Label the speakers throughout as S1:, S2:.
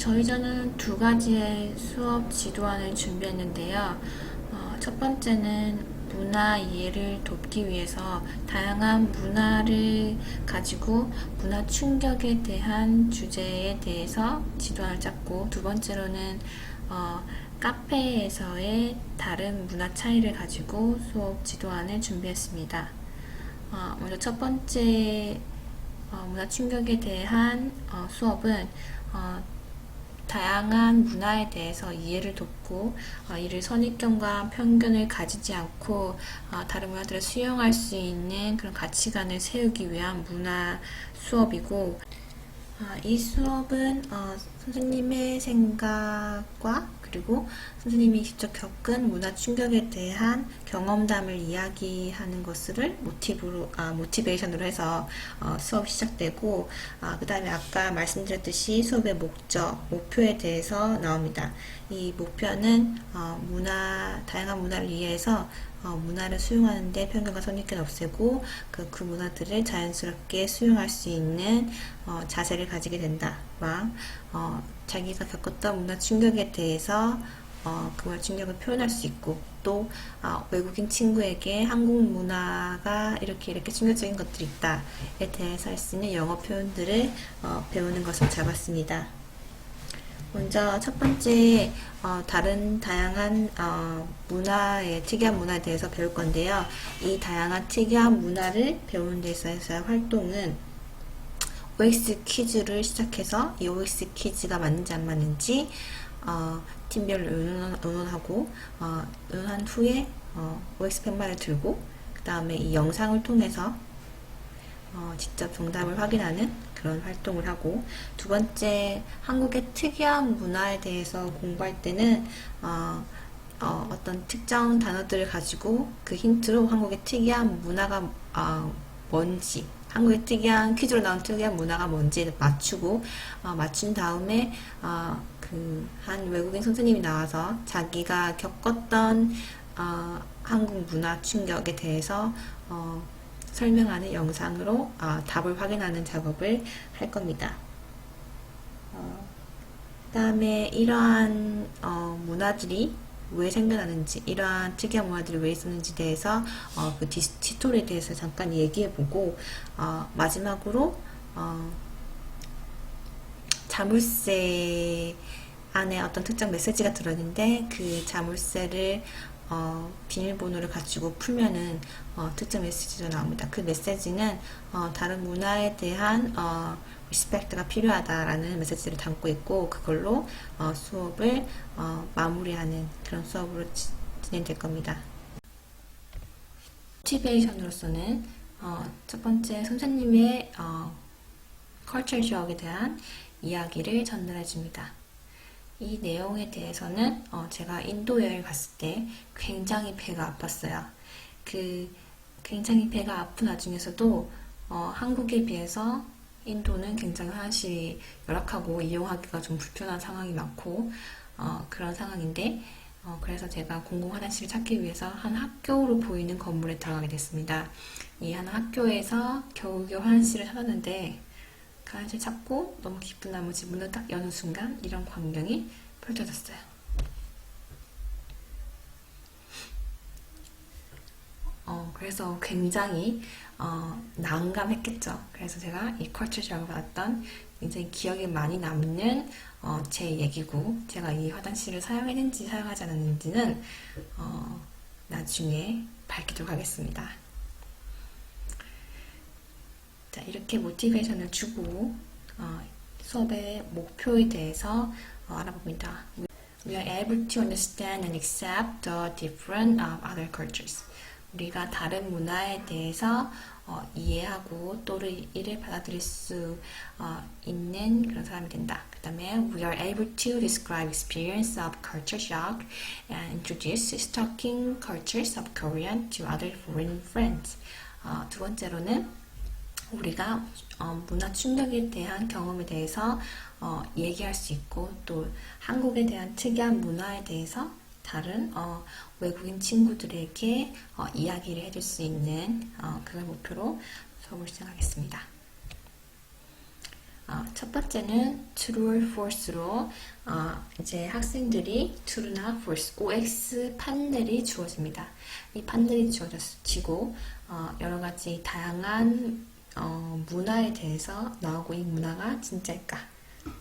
S1: 저희저는 두 가지의 수업 지도안을 준비했는데요. 첫 번째는 문화 이해를 돕기 위해서 다양한 문화를 가지고 문화 충격에 대한 주제에 대해서 지도안을 짰고, 두 번째로는 카페에서의 다른 문화 차이를 가지고 수업 지도안을 준비했습니다. 먼저 첫 번째 문화 충격에 대한 수업은 다양한 문화에 대해서 이해를 돕고 이를 선입견과 편견을 가지지 않고 다른 문화들을 수용할 수 있는 그런 가치관을 세우기 위한 문화 수업이고, 이 수업은 선생님의 생각과 그리고 선생님이 직접 겪은 문화 충격에 대한 경험담을 이야기하는 것을 모티베이션으로 해서 수업이 시작되고, 그 다음에 아까 말씀드렸듯이 수업의 목적, 목표에 대해서 나옵니다. 이 목표는 다양한 문화를 이해해서 문화를 수용하는데 편견과 선입견 없애고 그 문화들을 자연스럽게 수용할 수 있는 자세를 가지게 된다와 자기가 겪었던 문화 충격에 대해서 그 문화 충격을 표현할 수 있고, 또 외국인 친구에게 한국 문화가 이렇게 충격적인 것들이 있다에 대해서 할 수 있는 영어 표현들을 배우는 것을 잡았습니다. 먼저 첫 번째 다른 다양한 특이한 문화에 대해서 배울 건데요. 이 다양한 특이한 문화를 배우는 데 있어서의 활동은 OX 퀴즈를 시작해서 이 OX 퀴즈가 맞는지 안 맞는지 팀별로 의논하고, 의논한 후에 OX 팻말을 들고, 그 다음에 이 영상을 통해서 직접 정답을 확인하는 그런 활동을 하고, 두 번째, 한국의 특이한 문화에 대해서 공부할 때는 어떤 특정 단어들을 가지고 그 힌트로 한국의 특이한 문화가 뭔지, 한국의 특이한 퀴즈로 나온 특이한 문화가 뭔지 맞추고, 맞춘 다음에 한 외국인 선생님이 나와서 자기가 겪었던 한국 문화 충격에 대해서 설명하는 영상으로 답을 확인하는 작업을 할 겁니다. 그 다음에 이러한 문화들이 왜 생겨나는지, 이러한 특이한 문화들이 왜 있었는지 대해서 그 히스토리에 대해서 잠깐 얘기해보고, 마지막으로 자물쇠 안에 어떤 특정 메시지가 들어있는데 그 자물쇠를 비밀번호를 가지고 풀면은 특정 메시지가 나옵니다. 그 메시지는 다른 문화에 대한 리스펙트가 필요하다라는 메시지를 담고 있고, 그걸로 수업을 마무리하는 그런 수업으로 진행될 겁니다. 모티베이션으로서는 첫 번째, 선생님의 컬처 쇼크에 대한 이야기를 전달해 줍니다. 이 내용에 대해서는 제가 인도 여행 갔을 때 굉장히 배가 아팠어요. 굉장히 배가 아픈 와중에서도 한국에 비해서 인도는 굉장히 화장실이 열악하고 이용하기가 좀 불편한 상황이 많고 그런 상황인데, 그래서 제가 공공 화장실을 찾기 위해서 한 학교로 보이는 건물에 들어가게 됐습니다. 이 한 학교에서 겨우겨우 화장실을 찾았는데, 그 화장실 찾고 너무 기쁜 나머지 문을 딱 여는 순간 이런 광경이 펼쳐졌어요. 그래서 굉장히 난감했겠죠. 그래서 제가 이 컬처 쇼크를 받았던 굉장히 기억에 많이 남는 제 얘기고, 제가 이 화장실을 사용했는지 사용하지 않았는지는 나중에 밝히도록 하겠습니다. 자, 이렇게 모티베이션을 주고 수업의 목표에 대해서 알아봅니다. We are able to understand and accept the different other cultures. 우리가 다른 문화에 대해서 이해하고 또는 이를 받아들일 수 있는 그런 사람이 된다. 그 다음에 we are able to describe experience of culture shock and introduce talking cultures of Korean to other foreign friends. 두 번째로는 우리가 문화 충격에 대한 경험에 대해서 얘기할 수 있고, 또 한국에 대한 특이한 문화에 대해서 다른 외국인 친구들에게 이야기를 해줄 수 있는 그걸 목표로 수업을 시작하겠습니다. 첫 번째는 true or false로 이제 학생들이 true나 false, OX 판넬이 주어집니다. 이 판넬이 주어지고 여러 가지 다양한 문화에 대해서 나오고 이 문화가 진짜일까,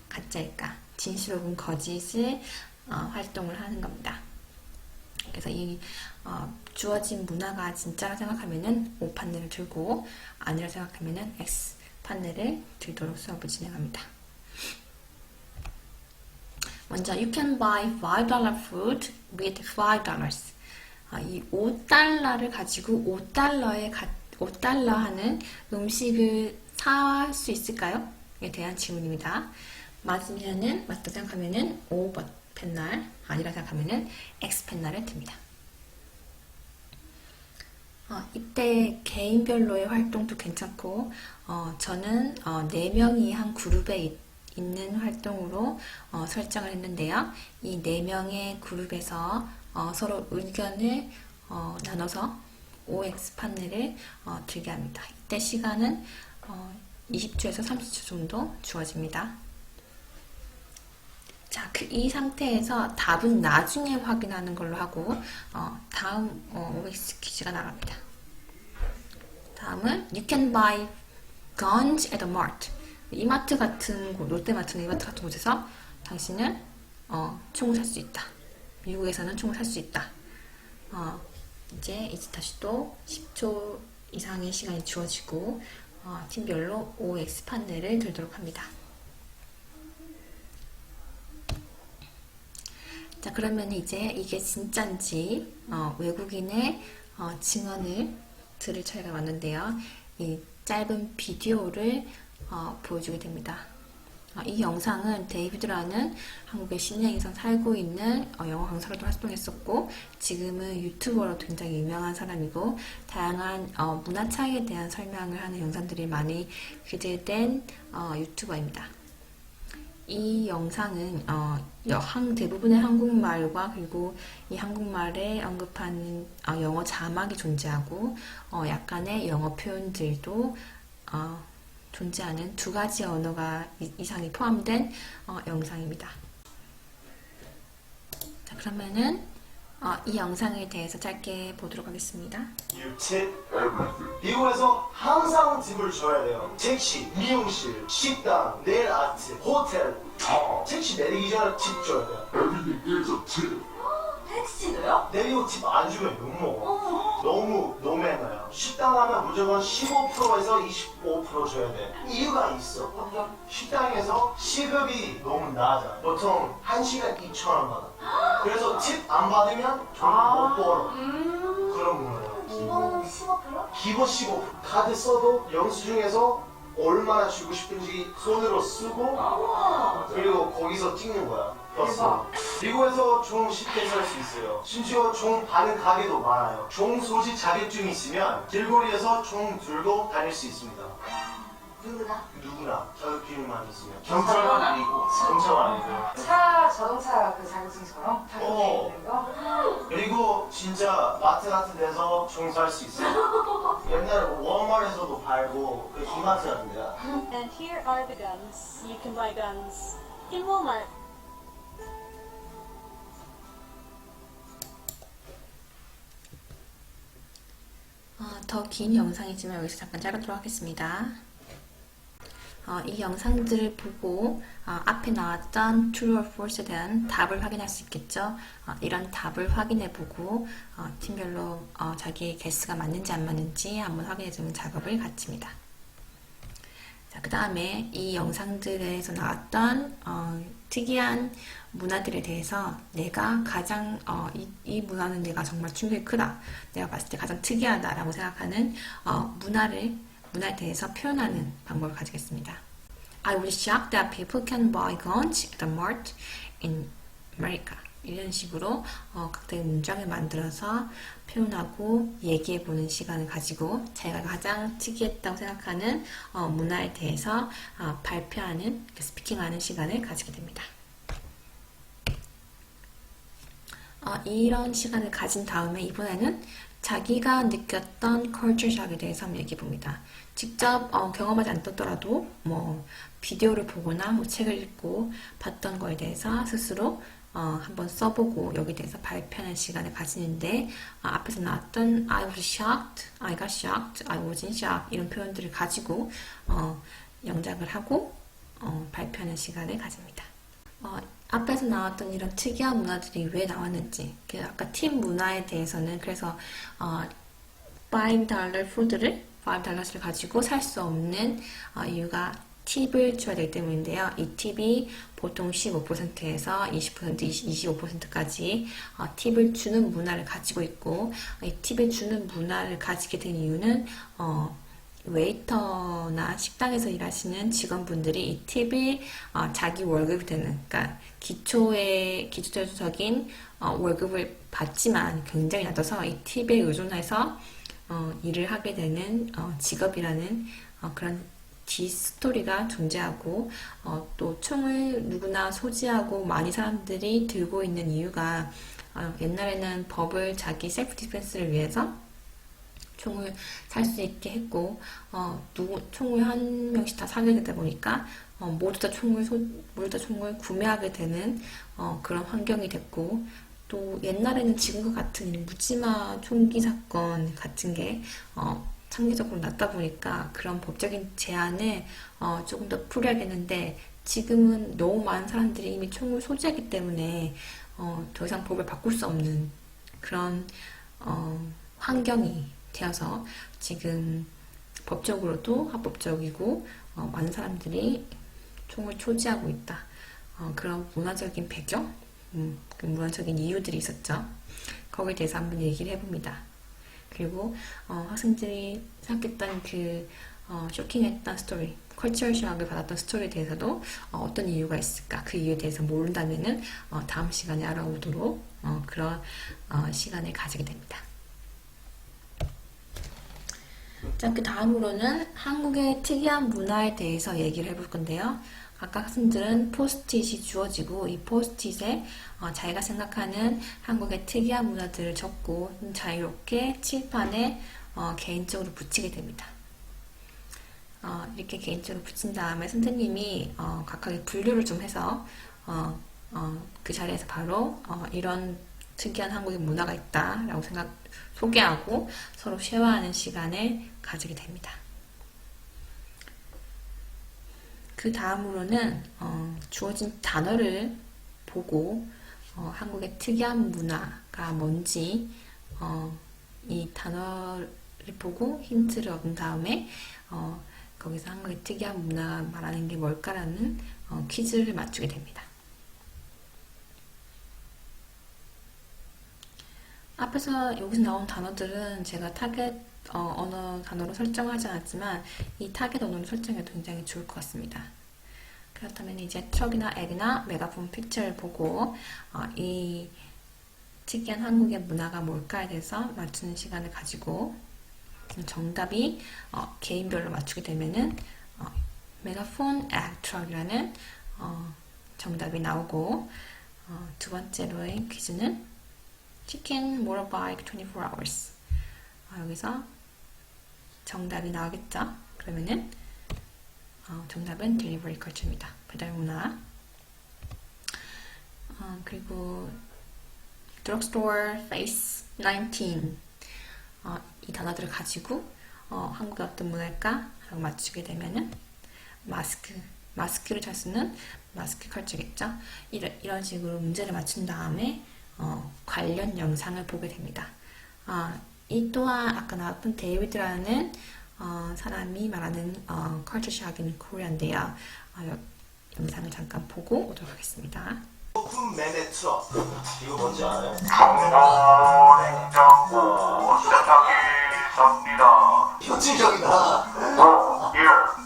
S1: 가짜일까, 진실 혹은 거짓을 활동을 하는 겁니다. 그래서 이 주어진 문화가 진짜라 생각하면은 O 판넬을 들고 아니라 생각하면은 X 판넬을 들도록 수업을 진행합니다. 먼저 You can buy $5 food with $5. 이 5달러를 가지고 5달러 하는 음식을 살 수 있을까요? 에 대한 질문입니다. 맞다 생각하면은 O 펜날, 아니라 생각하면은 X 펜날을 듭니다. 이때 개인별로의 활동도 괜찮고, 저는 4명이 한 그룹에 있는 활동으로 설정을 했는데요. 이 4명의 그룹에서 서로 의견을 나눠서 OX 판넬을 들게 합니다. 이때 시간은 20초에서 30초 정도 주어집니다. 자, 이 상태에서 답은 나중에 확인하는 걸로 하고 다음 OX 퀴즈가 나갑니다. 다음은 You can buy guns at a mart. 이마트 같은 곳, 롯데마트나 이마트 같은 곳에서 당신은 총을 살 수 있다. 미국에서는 총을 살 수 있다. 이제 다시 또 10초 이상의 시간이 주어지고 팀별로 OX 판넬을 들도록 합니다. 자, 그러면 이제 이게 진짠지 외국인의 증언을 들을 차례가 왔는데요. 이 짧은 비디오를 보여주게 됩니다. 이 영상은 데이비드라는 한국에 10년 이상 살고 있는 영어 강사로도 활동했었고 지금은 유튜버로 굉장히 유명한 사람이고 다양한 문화 차이에 대한 설명을 하는 영상들이 많이 기재된 유튜버입니다. 이 영상은 대부분의 한국말과 그리고 이 한국말에 언급하는 영어 자막이 존재하고 약간의 영어 표현들도 존재하는 2가지 언어가 이상이 포함된 영상입니다. 자, 그러면은 이 영상에 대해서 짧게 보도록 하겠습니다.
S2: 미국에서 항상 팁을 줘야 돼요. 택시, 미용실, 식당, 네일 아트, 호텔 택시 내리기 전에 팁 줘야 돼요.
S3: Everything is a tip.
S2: 택시도요? 내리고 팁 안 주면 욕먹어. 너무 노매너요. 식당 가면 무조건 15%에서 25% 줘야 돼. 이유가 있어. 식당에서 시급이 너무 낮아. 보통 1시간 2,000원 받아. 그래서 팁 안 받으면 돈 못 벌어. 그런 거예요.
S4: 기본 15%?
S2: 기본 15%. 카드 써도 영수증에서 얼마나 주고 싶은지 손으로 쓰고 그리고 거기서 찍는 거야.
S4: 대박.
S2: 미국에서 종 쉽게 살 수 있어요. 심지어 종 파는 가게도 많아요. 종 소지 자격증이 있으면 길거리에서 종 들고 다닐 수 있습니다. 누구나 자격증만 있으면.
S3: 경찰만 아니고.
S2: 경찰만 아니고요.
S4: 자동차 그 자격증처럼 자격증 있는 거?
S2: 그리고 진짜 마트 같은 데서 종 살 수 있어요. 옛날에 뭐 워마트에서도 팔고 그 이마트 같은 데야.
S5: And here are the guns. You can buy guns in Walmart.
S1: 더 긴 영상이지만 여기서 잠깐 자르도록 하겠습니다. 이 영상들을 보고 앞에 나왔던 true or false에 대한 답을 확인할 수 있겠죠. 이런 답을 확인해보고 팀별로 자기의 개수가 맞는지 안 맞는지 한번 확인해주는 작업을 갖춥니다. 그 다음에 이 영상들에서 나왔던 특이한 문화들에 대해서 내가 가장 이 문화는 내가 정말 충격이 크다, 내가 봤을 때 가장 특이하다 라고 생각하는 문화에 대해서 표현하는 방법을 가지겠습니다. I was shocked that people can buy guns at the mart in America. 이런 식으로 각각의 문장을 만들어서 표현하고 얘기해보는 시간을 가지고 자기가 가장 특이했다고 생각하는 문화에 대해서 발표하는, 스피킹하는 시간을 가지게 됩니다. 이런 시간을 가진 다음에 이번에는 자기가 느꼈던 컬처 샥에 대해서 한번 얘기해 봅니다. 직접 경험하지 않더라도 뭐 비디오를 보거나 뭐 책을 읽고 봤던 거에 대해서 스스로 한번 써보고 여기에 대해서 발표하는 시간을 가지는데 앞에서 나왔던 I was shocked, I got shocked, I wasn't shocked 이런 표현들을 가지고 영작을 하고 발표하는 시간을 가집니다. 앞에서 나왔던 이런 특이한 문화들이 왜 나왔는지 아까 팁 문화에 대해서는 그래서 $5 푸드를 $5를 가지고 살 수 없는 이유가 팁을 줘야 되기 때문인데요. 이 팁이 보통 15%에서 20%, 25%까지 팁을 주는 문화를 가지고 있고 이 팁을 주는 문화를 가지게 된 이유는 웨이터나 식당에서 일하시는 직원분들이 이 팁이 자기 월급이 되는, 그러니까 기초적인 월급을 받지만 굉장히 낮아서 이 팁에 의존해서 일을 하게 되는 직업이라는 그런 디스토리가 존재하고 또 총을 누구나 소지하고 많이 사람들이 들고 있는 이유가 옛날에는 법을 자기 셀프 디펜스를 위해서 총을 살 수 있게 했고 총을 한 명씩 다 사게 되다 보니까 모두 다 총을 구매하게 되는 그런 환경이 됐고 또 옛날에는 지금과 같은 묻지마 총기 사건 같은 게 상대적으로 낮다 보니까 그런 법적인 제한을 조금 더 풀어야겠는데 지금은 너무 많은 사람들이 이미 총을 소지하기 때문에 더 이상 법을 바꿀 수 없는 그런 환경이 되어서 지금 법적으로도 합법적이고 많은 사람들이 총을 소지하고 있다. 그런 문화적인 배경, 그 문화적인 이유들이 있었죠. 거기에 대해서 한번 얘기를 해봅니다. 그리고 학생들이 생각했던 그 쇼킹했던 스토리, 컬처럴 샥을 받았던 스토리에 대해서도 어떤 이유가 있을까? 그 이유에 대해서 모른다면은 다음 시간에 알아보도록 그런 시간을 가지게 됩니다. 자, 그 다음으로는 한국의 특이한 문화에 대해서 얘기를 해볼 건데요. 아까 학생들은 포스트잇이 주어지고 이 포스트잇에 자기가 생각하는 한국의 특이한 문화들을 적고 자유롭게 칠판에 개인적으로 붙이게 됩니다. 이렇게 개인적으로 붙인 다음에 선생님이 각각의 분류를 좀 해서 그 자리에서 바로 이런 특이한 한국의 문화가 있다라고 소개하고 서로 쉐어하는 시간을 가지게 됩니다. 그 다음으로는 주어진 단어를 보고 한국의 특이한 문화가 뭔지 이 단어를 보고 힌트를 얻은 다음에 거기서 한국의 특이한 문화가 말하는 게 뭘까라는 퀴즈를 맞추게 됩니다. 여기서 나온 단어들은 제가 타겟 언어 단어로 설정하지 않았지만 이 타겟 언어로 설정해도 굉장히 좋을 것 같습니다. 그렇다면 이제 트럭이나 액이나 메가폰 픽처를 보고 이 특이한 한국의 문화가 뭘까에 대해서 맞추는 시간을 가지고 정답이 개인별로 맞추게 되면은 메가폰, 액, 트럭이라는 정답이 나오고 두 번째로의 퀴즈는 치킨 모터바이크 24 hours 여기서 정답이 나오겠죠? 그러면은 정답은 delivery culture입니다. 배달 문화. 그리고 drugstore face 19 이 단어들을 가지고 한국의 어떤 문화일까? 하고 맞추게 되면은 마스크를 잘 쓰는 마스크 컬처겠죠? 이런 식으로 문제를 맞춘 다음에 관련 영상을 보게 됩니다. 이 또한 아까 나왔던 데이비드라는 사람이 말하는 컬처 샥 인 코리아인데요. 영상을 잠깐 보고 오도록 하겠습니다.
S2: 오픈맨의 트럭 이거 뭔지 알아요?
S3: 냉장고 시작하겠습니다.
S2: 현실적이다.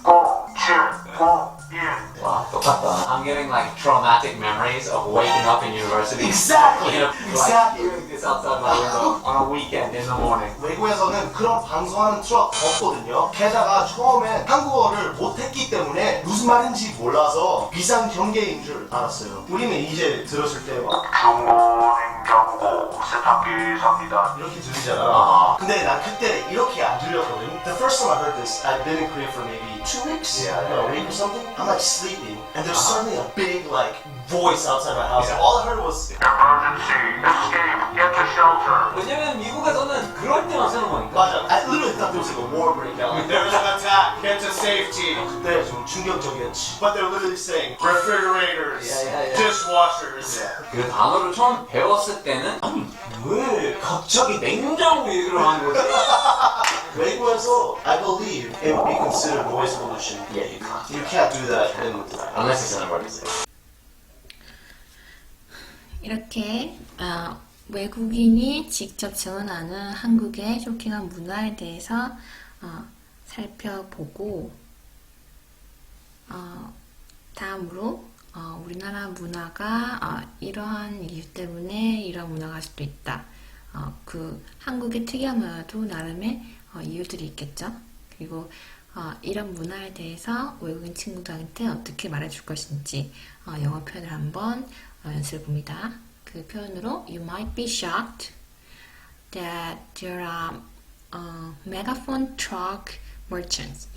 S3: 9, 7, 9, 1.
S2: 와 똑같다.
S6: I'm getting like traumatic memories of waking up in university.
S2: Exactly.
S6: You know, like hearing this outside my window on a weekend in the morning.
S2: 외국에서는 그런 방송하는 트럭 없거든요. 게다가 처음에 한국어를 못했기 때문에 무슨 말인지 몰라서 비상 경계인 줄 알았어요. 우리는 이제 들었을 때 막
S3: 중고냉 경고 세탁기 삽니다.
S2: 이렇게 들리잖아. 근데 난 그때 이렇게 안 들렸거든. The first time I heard this, I'd been in Korea for maybe 2 weeks,
S3: Yeah,
S2: or a week or something. I'm like sleeping, and there's suddenly a big like voice outside my house. And all I heard was
S3: Emergency. Escape. Get to shelter.
S6: 왜냐면 미국에서는 그럴 때만 쓰는 거니까.
S2: 맞아. I literally thought there was like a war breakout. Like, there was an attack. Get to safety. 그때 좀 충격적이었지. But they're literally saying refrigerators,
S6: Yeah.
S2: dishwashers.
S6: 그 단어를 처음 배웠을 때는 아니 왜 갑자기 냉장고 얘기를 하는 거지?
S2: 외국에서 I believe it would be considered noise pollution.
S6: Yeah, you can't.
S2: You can't do that in
S6: Unless it's an emergency.
S1: 이렇게 외국인이 직접 전하는 한국의 쇼킹한 문화에 대해서 살펴보고 다음으로 우리나라 문화가 이러한 이유 때문에 이런 문화가 할 수도 있다. 그 한국의 특이한 문화도 나름의 이유들이 있겠죠. 그리고 이런 문화에 대해서 외국인 친구들한테 어떻게 말해줄 것인지 영어 표현을 한번 연습해 봅니다. 그 표현으로 You might be shocked that there are megaphone truck merchants.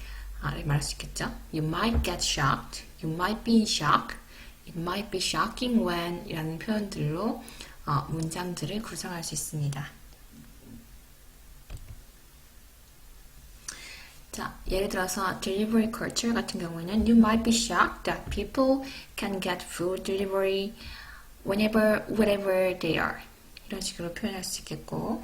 S1: 이렇게 말할 수 있겠죠. You might get shocked. You might be in shock. It might be shocking when 이라는 표현들로 문장들을 구성할 수 있습니다. 자, 예를 들어서 delivery culture 같은 경우에는 You might be shocked that people can get food delivery whenever, wherever they are. 이런 식으로 표현할 수 있겠고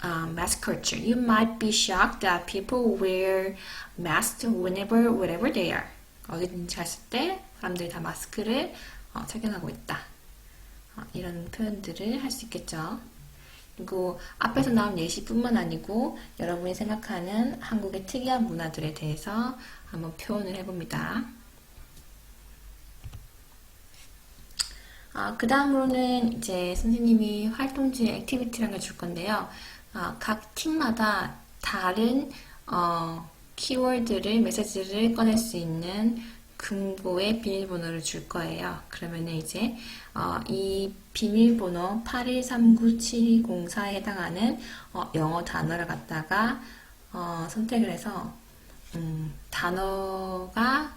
S1: mask culture. You might be shocked that people wear masks whenever, wherever they are. 어디든지 갔을 때 사람들이 다 마스크를 착용하고 있다. 이런 표현들을 할 수 있겠죠. 그리고 앞에서 나온 예시뿐만 아니고 여러분이 생각하는 한국의 특이한 문화들에 대해서 한번 표현을 해봅니다. 그 다음으로는 이제 선생님이 활동지 액티비티라는 걸 줄 건데요. 각 팀마다 다른 키워드를, 메시지를 꺼낼 수 있는 금고의 비밀번호를 줄 거예요. 그러면 이제 이 비밀번호 81397204에 해당하는 영어 단어를 갖다가 선택을 해서 단어가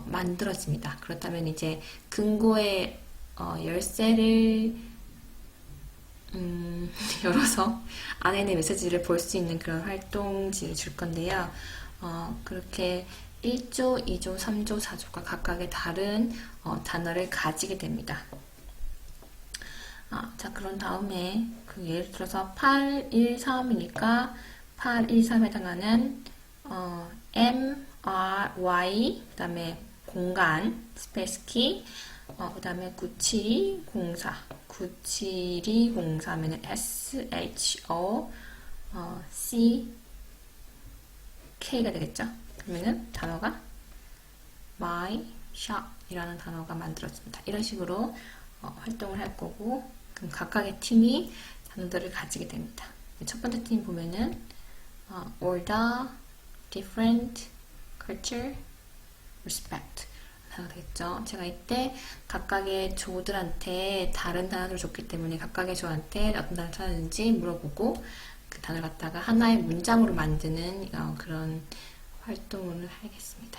S1: 만들어집니다. 그렇다면 이제 금고의 열쇠를 열어서 안에 있는 메시지를 볼 수 있는 그런 활동지를 줄 건데요. 그렇게 1조, 2조, 3조, 4조가 각각의 다른 단어를 가지게 됩니다. 자, 그런 다음에 예를 들어서 813이니까 813에 해당하는 M, R, Y, 그 다음에 공간, 스페이스 키, 그 다음에 97204, 97204면은 S, H, O, C, K가 되겠죠? 그러면은 단어가 my shop 이라는 단어가 만들어집니다. 이런 식으로 활동을 할 거고, 그럼 각각의 팀이 단어들을 가지게 됩니다. 첫 번째 팀 보면은 order, different, culture, respect 단어가 되겠죠. 제가 이때 각각의 조들한테 다른 단어를 줬기 때문에 각각의 조한테 어떤 단어를 찾았는지 물어보고 그 단어를 갖다가 하나의 문장으로 만드는 그런 활동을 하겠습니다.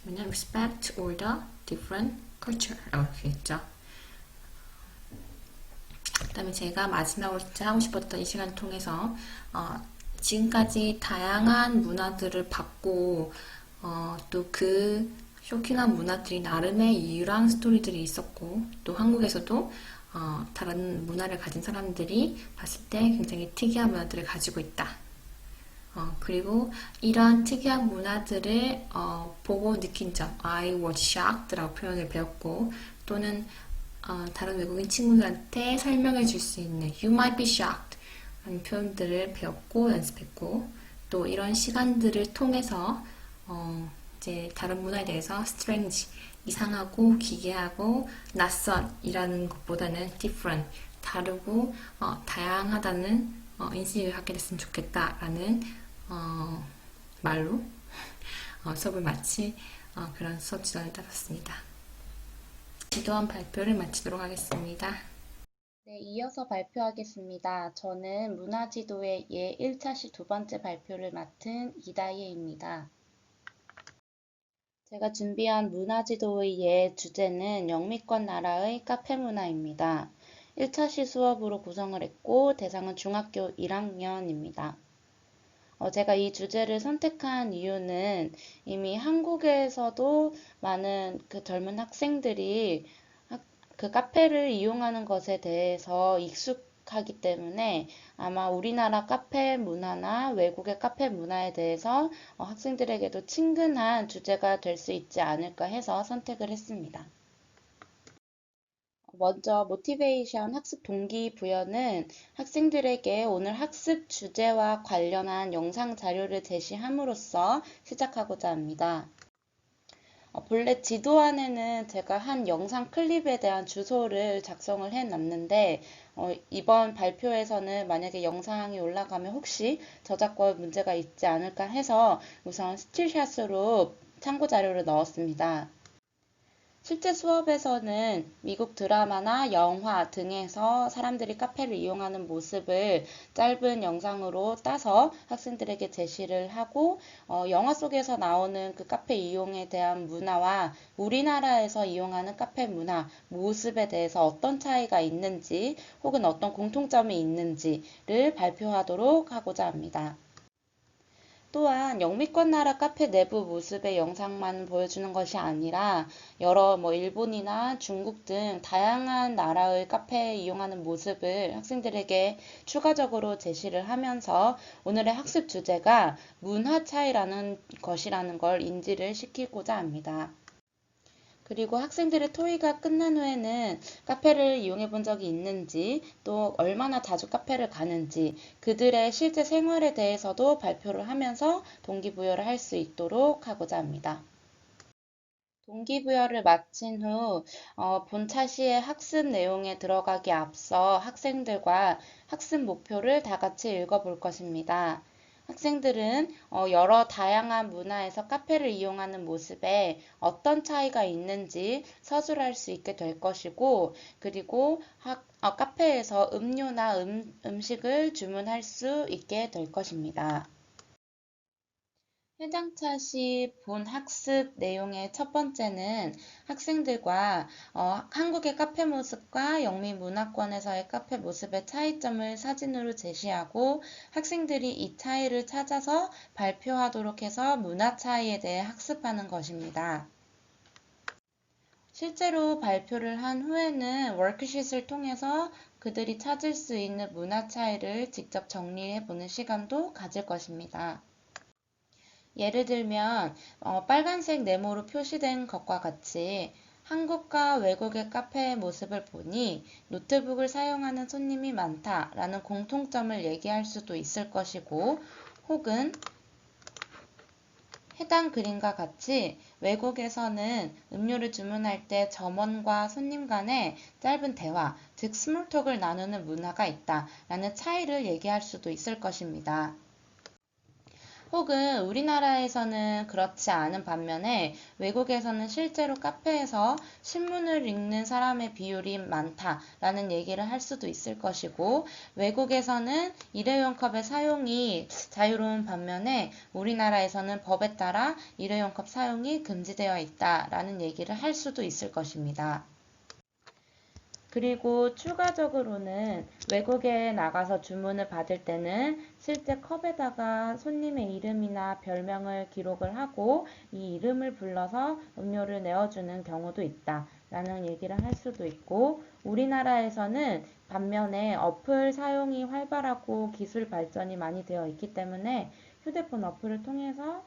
S1: 그러면 respect, order, different, culture 라고 되겠죠. 그 다음에 제가 마지막으로 진짜 하고 싶었던 이 시간을 통해서 지금까지 다양한 문화들을 봤고 또 그 쇼킹한 문화들이 나름의 유랑 스토리들이 있었고 또 한국에서도 다른 문화를 가진 사람들이 봤을 때 굉장히 특이한 문화들을 가지고 있다. 그리고 이러한 특이한 문화들을 보고 느낀 점 I was shocked 라고 표현을 배웠고 또는 다른 외국인 친구들한테 설명해 줄 수 있는 You might be shocked 라는 표현들을 배웠고 연습했고 또 이런 시간들을 통해서 이제 다른 문화에 대해서 strange, 이상하고 기괴하고 낯선이라는 것보다는 different, 다르고 다양하다는 인식을 갖게 됐으면 좋겠다라는 말로 수업을 마치 그런 수업 지도를 따랐습니다. 지도안 발표를 마치도록 하겠습니다.
S7: 네, 이어서 발표하겠습니다. 저는 문화지도의 예 1차 시 두 번째 발표를 맡은 이다희입니다. 제가 준비한 문화지도의 예 주제는 영미권 나라의 카페 문화입니다. 1차 시 수업으로 구성을 했고 대상은 중학교 1학년입니다. 제가 이 주제를 선택한 이유는 이미 한국에서도 많은 그 젊은 학생들이 그 카페를 이용하는 것에 대해서 익숙하기 때문에 아마 우리나라 카페 문화나 외국의 카페 문화에 대해서 학생들에게도 친근한 주제가 될 수 있지 않을까 해서 선택을 했습니다. 먼저 모티베이션 학습 동기부여는 학생들에게 오늘 학습 주제와 관련한 영상 자료를 제시함으로써 시작하고자 합니다. 본래 지도안에는 제가 한 영상 클립에 대한 주소를 작성을 해 놨는데 이번 발표에서는 만약에 영상이 올라가면 혹시 저작권 문제가 있지 않을까 해서 우선 스틸샷으로 참고 자료를 넣었습니다. 실제 수업에서는 미국 드라마나 영화 등에서 사람들이 카페를 이용하는 모습을 짧은 영상으로 따서 학생들에게 제시를 하고 영화 속에서 나오는 그 카페 이용에 대한 문화와 우리나라에서 이용하는 카페 문화, 모습에 대해서 어떤 차이가 있는지 혹은 어떤 공통점이 있는지를 발표하도록 하고자 합니다. 또한 영미권 나라 카페 내부 모습의 영상만 보여주는 것이 아니라 여러 일본이나 중국 등 다양한 나라의 카페 이용하는 모습을 학생들에게 추가적으로 제시를 하면서 오늘의 학습 주제가 문화 차이라는 것이라는 걸 인지를 시키고자 합니다. 그리고 학생들의 토의가 끝난 후에는 카페를 이용해 본 적이 있는지 또 얼마나 자주 카페를 가는지 그들의 실제 생활에 대해서도 발표를 하면서 동기부여를 할 수 있도록 하고자 합니다. 동기부여를 마친 후 본차 시의 학습 내용에 들어가기 앞서 학생들과 학습 목표를 다 같이 읽어볼 것입니다. 학생들은 여러 다양한 문화에서 카페를 이용하는 모습에 어떤 차이가 있는지 서술할 수 있게 될 것이고 그리고 카페에서 음료나 음식을 주문할 수 있게 될 것입니다. 해당 차시 본 학습 내용의 첫 번째는 학생들과 한국의 카페 모습과 영미 문화권에서의 카페 모습의 차이점을 사진으로 제시하고 학생들이 이 차이를 찾아서 발표하도록 해서 문화 차이에 대해 학습하는 것입니다. 실제로 발표를 한 후에는 워크시트를 통해서 그들이 찾을 수 있는 문화 차이를 직접 정리해 보는 시간도 가질 것입니다. 예를 들면 빨간색 네모로 표시된 것과 같이 한국과 외국의 카페의 모습을 보니 노트북을 사용하는 손님이 많다라는 공통점을 얘기할 수도 있을 것이고 혹은 해당 그림과 같이 외국에서는 음료를 주문할 때 점원과 손님 간의 짧은 대화, 즉 스몰톡을 나누는 문화가 있다라는 차이를 얘기할 수도 있을 것입니다. 혹은 우리나라에서는 그렇지 않은 반면에 외국에서는 실제로 카페에서 신문을 읽는 사람의 비율이 많다라는 얘기를 할 수도 있을 것이고 외국에서는 일회용 컵의 사용이 자유로운 반면에 우리나라에서는 법에 따라 일회용 컵 사용이 금지되어 있다라는 얘기를 할 수도 있을 것입니다. 그리고 추가적으로는 외국에 나가서 주문을 받을 때는 실제 컵에다가 손님의 이름이나 별명을 기록을 하고 이 이름을 불러서 음료를 내어주는 경우도 있다라는 얘기를 할 수도 있고 우리나라에서는 반면에 어플 사용이 활발하고 기술 발전이 많이 되어 있기 때문에 휴대폰 어플을 통해서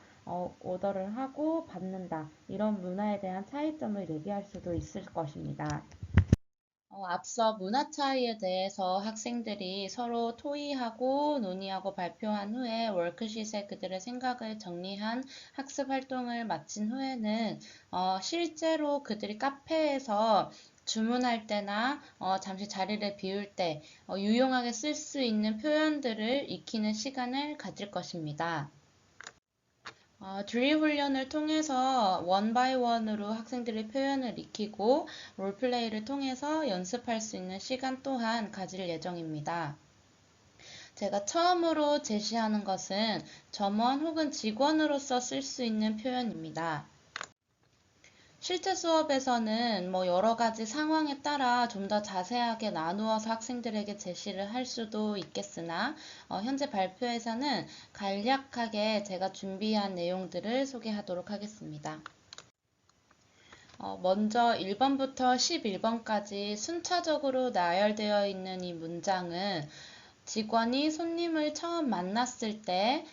S7: 오더를 하고 받는다 이런 문화에 대한 차이점을 얘기할 수도 있을 것입니다. 앞서 문화 차이에 대해서 학생들이 서로 토의하고 논의하고 발표한 후에 워크시트에 그들의 생각을 정리한 학습 활동을 마친 후에는 실제로 그들이 카페에서 주문할 때나 잠시 자리를 비울 때 유용하게 쓸 수 있는 표현들을 익히는 시간을 가질 것입니다. 드릴 훈련을 통해서 원 바이 원으로 학생들의 표현을 익히고 롤플레이를 통해서 연습할 수 있는 시간 또한 가질 예정입니다. 제가 처음으로 제시하는 것은 점원 혹은 직원으로서 쓸 수 있는 표현입니다. 실제 수업에서는 여러 가지 상황에 따라 좀 더 자세하게 나누어서 학생들에게 제시를 할 수도 있겠으나 현재 발표에서는 간략하게 제가 준비한 내용들을 소개하도록 하겠습니다. 먼저 1번부터 11번까지 순차적으로 나열되어 있는 이 문장은 직원이 손님을 처음 만났을 때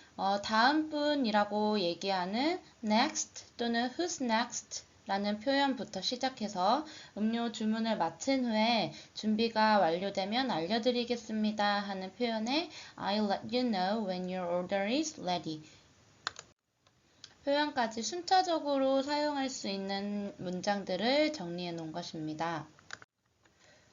S7: 다음 분이라고 얘기하는 next 또는 who's next 라는 표현부터 시작해서 음료 주문을 마친 후에 준비가 완료되면 알려드리겠습니다 하는 표현에 I'll let you know when your order is ready 표현까지 순차적으로 사용할 수 있는 문장들을 정리해 놓은 것입니다.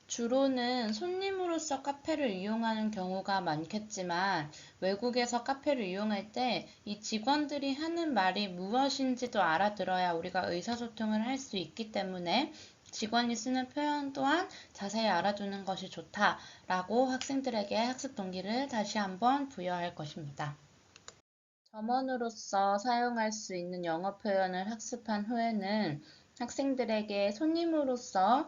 S7: 주로는 손님으로서 카페를 이용하는 경우가 많겠지만 외국에서 카페를 이용할 때 이 직원들이 하는 말이 무엇인지도 알아들어야 우리가 의사소통을 할 수 있기 때문에 직원이 쓰는 표현 또한 자세히 알아두는 것이 좋다라고 학생들에게 학습 동기를 다시 한번 부여할 것입니다. 점원으로서 사용할 수 있는 영어 표현을 학습한 후에는 학생들에게 손님으로서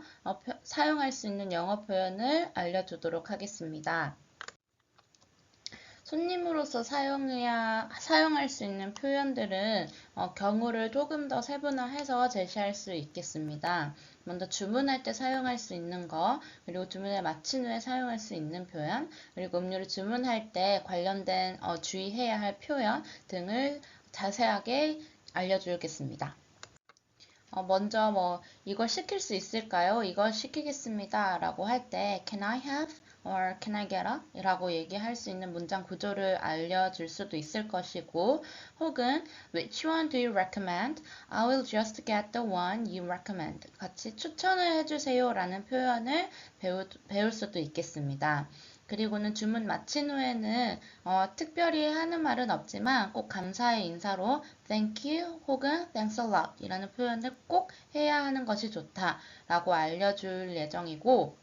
S7: 사용할 수 있는 영어 표현을 알려주도록 하겠습니다. 손님으로서 사용할 수 있는 표현들은 경우를 조금 더 세분화해서 제시할 수 있겠습니다. 먼저 주문할 때 사용할 수 있는 거, 그리고 주문을 마친 후에 사용할 수 있는 표현, 그리고 음료를 주문할 때 관련된 주의해야 할 표현 등을 자세하게 알려주겠습니다. 먼저 이걸 시킬 수 있을까요? 이걸 시키겠습니다 라고 할 때 Can I have or Can I get a? 라고 얘기할 수 있는 문장 구조를 알려줄 수도 있을 것이고 혹은 Which one do you recommend? I will just get the one you recommend 같이 추천을 해주세요 라는 표현을 배울 수도 있겠습니다. 그리고는 주문 마친 후에는 특별히 하는 말은 없지만 꼭 감사의 인사로 thank you 혹은 thanks a lot 이라는 표현을 꼭 해야 하는 것이 좋다 라고 알려줄 예정이고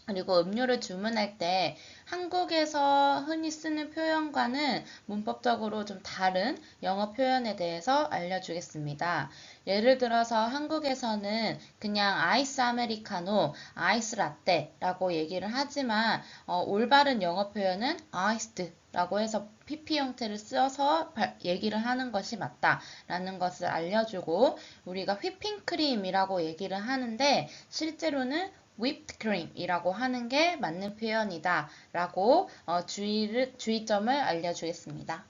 S7: 그리고 음료를 주문할 때 한국에서 흔히 쓰는 표현과는 문법적으로 좀 다른 영어 표현에 대해서 알려주겠습니다. 예를 들어서 한국에서는 그냥 아이스 아메리카노, 아이스 라떼라고 얘기를 하지만 올바른 영어 표현은 아이스드 라고 해서 PP 형태를 써서 얘기를 하는 것이 맞다라는 것을 알려주고 우리가 휘핑크림이라고 얘기를 하는데 실제로는 whipped cream이라고 하는 게 맞는 표현이다 라고 주의점을 알려주겠습니다.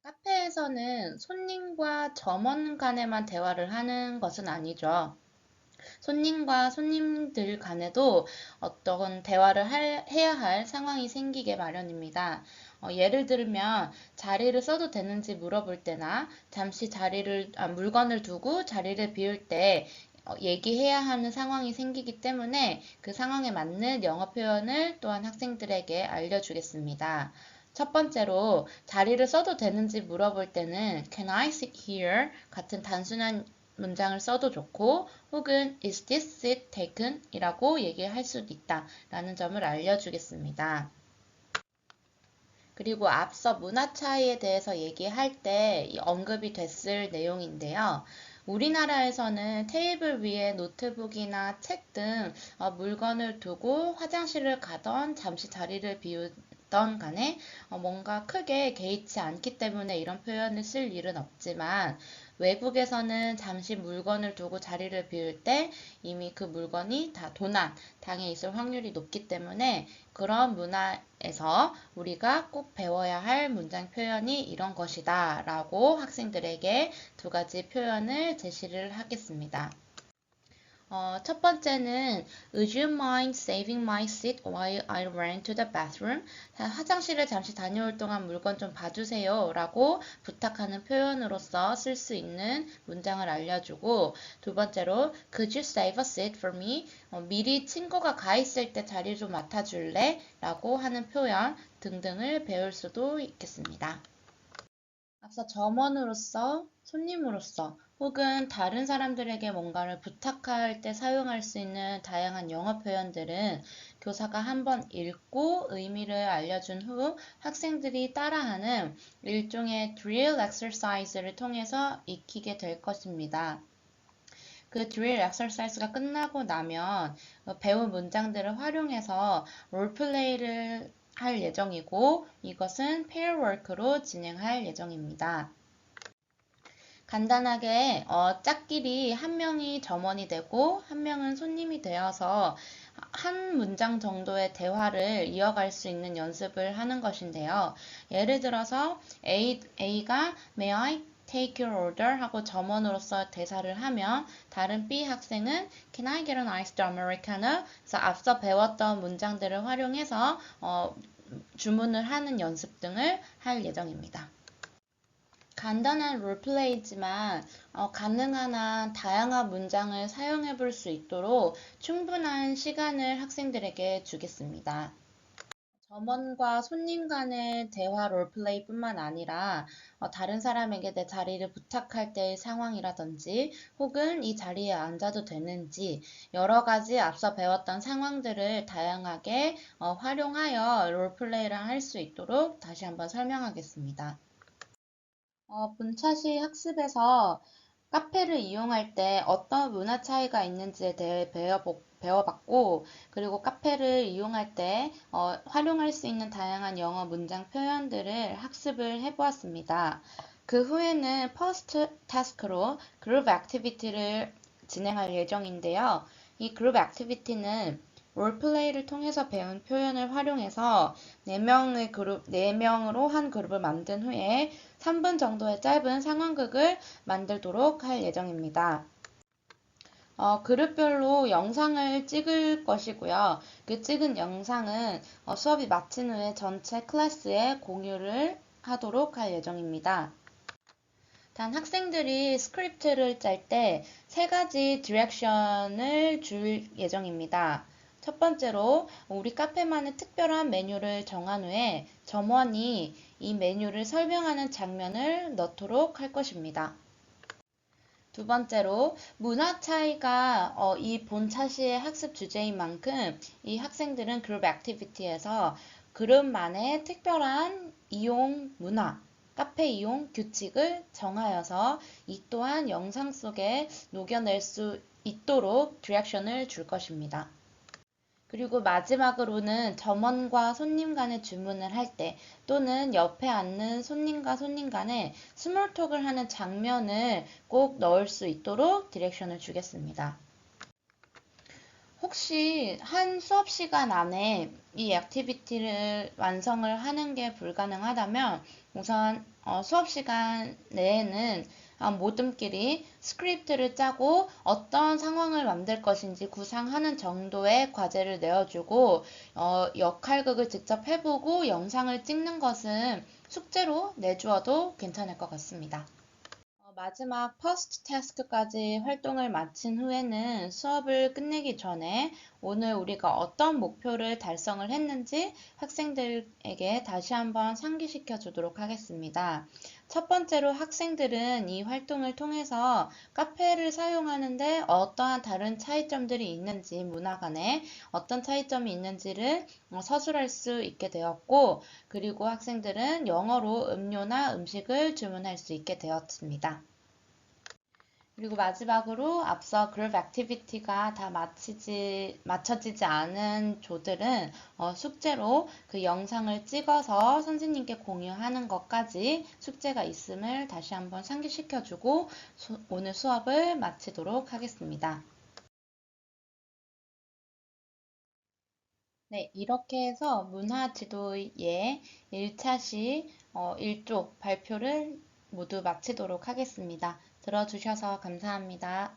S7: 카페에서는 손님과 점원 간에만 대화를 하는 것은 아니죠. 손님과 손님들 간에도 어떤 대화를 해야 할 상황이 생기게 마련입니다. 예를 들면 자리를 써도 되는지 물어볼 때나 잠시 물건을 두고 자리를 비울 때 얘기해야 하는 상황이 생기기 때문에 그 상황에 맞는 영어 표현을 또한 학생들에게 알려주겠습니다. 첫 번째로 자리를 써도 되는지 물어볼 때는 Can I sit here? 같은 단순한 문장을 써도 좋고 혹은 Is this seat taken? 이라고 얘기할 수도 있다 라는 점을 알려주겠습니다. 그리고 앞서 문화 차이에 대해서 얘기할 때 언급이 됐을 내용인데요. 우리나라에서는 테이블 위에 노트북이나 책 등 물건을 두고 화장실을 가던 잠시 자리를 비우던 간에 뭔가 크게 개의치 않기 때문에 이런 표현을 쓸 일은 없지만 외국에서는 잠시 물건을 두고 자리를 비울 때 이미 그 물건이 다 도난 당해 있을 확률이 높기 때문에 그런 문화에서 우리가 꼭 배워야 할 문장 표현이 이런 것이다 라고 학생들에게 두 가지 표현을 제시를 하겠습니다. 첫 번째는 Would you mind saving my seat while I ran to the bathroom? 화장실을 잠시 다녀올 동안 물건 좀 봐주세요 라고 부탁하는 표현으로서 쓸 수 있는 문장을 알려주고 두 번째로 Could you save a seat for me? 미리 친구가 가 있을 때 자리 좀 맡아줄래? 라고 하는 표현 등등을 배울 수도 있겠습니다. 앞서 점원으로서, 손님으로서, 혹은 다른 사람들에게 뭔가를 부탁할 때 사용할 수 있는 다양한 영어 표현들은 교사가 한번 읽고 의미를 알려준 후 학생들이 따라하는 일종의 drill exercise를 통해서 익히게 될 것입니다. 그 drill exercise가 끝나고 나면 배운 문장들을 활용해서 롤플레이를 할 예정이고 이것은 pair work로 진행할 예정입니다. 간단하게 짝끼리 한 명이 점원이 되고 한 명은 손님이 되어서 한 문장 정도의 대화를 이어갈 수 있는 연습을 하는 것인데요. 예를 들어서 A가 May I take your order? 하고 점원으로서 대사를 하면 다른 B 학생은 Can I get an iced americano? 그래서 앞서 배웠던 문장들을 활용해서 주문을 하는 연습 등을 할 예정입니다. 간단한 롤플레이지만 가능한 한 다양한 문장을 사용해 볼 수 있도록 충분한 시간을 학생들에게 주겠습니다. 점원과 손님 간의 대화 롤플레이 뿐만 아니라 다른 사람에게 내 자리를 부탁할 때의 상황이라든지 혹은 이 자리에 앉아도 되는지 여러 가지 앞서 배웠던 상황들을 다양하게 활용하여 롤플레이를 할 수 있도록 다시 한번 설명하겠습니다. 본차시 학습에서 카페를 이용할 때 어떤 문화 차이가 있는지에 대해 배워봤고, 그리고 카페를 이용할 때 활용할 수 있는 다양한 영어 문장 표현들을 학습을 해보았습니다. 그 후에는 퍼스트 타스크로 그룹 액티비티를 진행할 예정인데요. 이 그룹 액티비티는 롤플레이를 통해서 배운 표현을 활용해서 4명으로 한 그룹을 만든 후에 3분 정도의 짧은 상황극을 만들도록 할 예정입니다. 그룹별로 영상을 찍을 것이고요. 그 찍은 영상은 수업이 마친 후에 전체 클래스에 공유를 하도록 할 예정입니다. 단 학생들이 스크립트를 짤 때 3가지 디렉션을 줄 예정입니다. 첫 번째로 우리 카페만의 특별한 메뉴를 정한 후에 점원이 이 메뉴를 설명하는 장면을 넣도록 할 것입니다. 두 번째로 문화 차이가 이 본차시의 학습 주제인 만큼 이 학생들은 그룹 액티비티에서 그룹만의 특별한 이용 문화, 카페 이용 규칙을 정하여서 이 또한 영상 속에 녹여낼 수 있도록 디렉션을 줄 것입니다. 그리고 마지막으로는 점원과 손님 간의 주문을 할 때 또는 옆에 앉는 손님과 손님 간에 스몰톡을 하는 장면을 꼭 넣을 수 있도록 디렉션을 주겠습니다. 혹시 한 수업 시간 안에 이 액티비티를 완성을 하는 게 불가능하다면 우선 수업 시간 내에는 모둠끼리 스크립트를 짜고 어떤 상황을 만들 것인지 구상하는 정도의 과제를 내어주고 역할극을 직접 해보고 영상을 찍는 것은 숙제로 내주어도 괜찮을 것 같습니다. 마지막 퍼스트 태스크까지 활동을 마친 후에는 수업을 끝내기 전에 오늘 우리가 어떤 목표를 달성을 했는지 학생들에게 다시 한번 상기시켜 주도록 하겠습니다. 첫 번째로 학생들은 이 활동을 통해서 카페를 사용하는데 어떠한 다른 차이점들이 있는지 문화 간에 어떤 차이점이 있는지를 서술할 수 있게 되었고 그리고 학생들은 영어로 음료나 음식을 주문할 수 있게 되었습니다. 그리고 마지막으로 앞서 그룹 액티비티가 다 맞춰지지 않은 조들은 숙제로 그 영상을 찍어서 선생님께 공유하는 것까지 숙제가 있음을 다시 한번 상기시켜주고 오늘 수업을 마치도록 하겠습니다. 네, 이렇게 해서 문화지도의 1차시 1조 발표를 모두 마치도록 하겠습니다. 들어주셔서 감사합니다.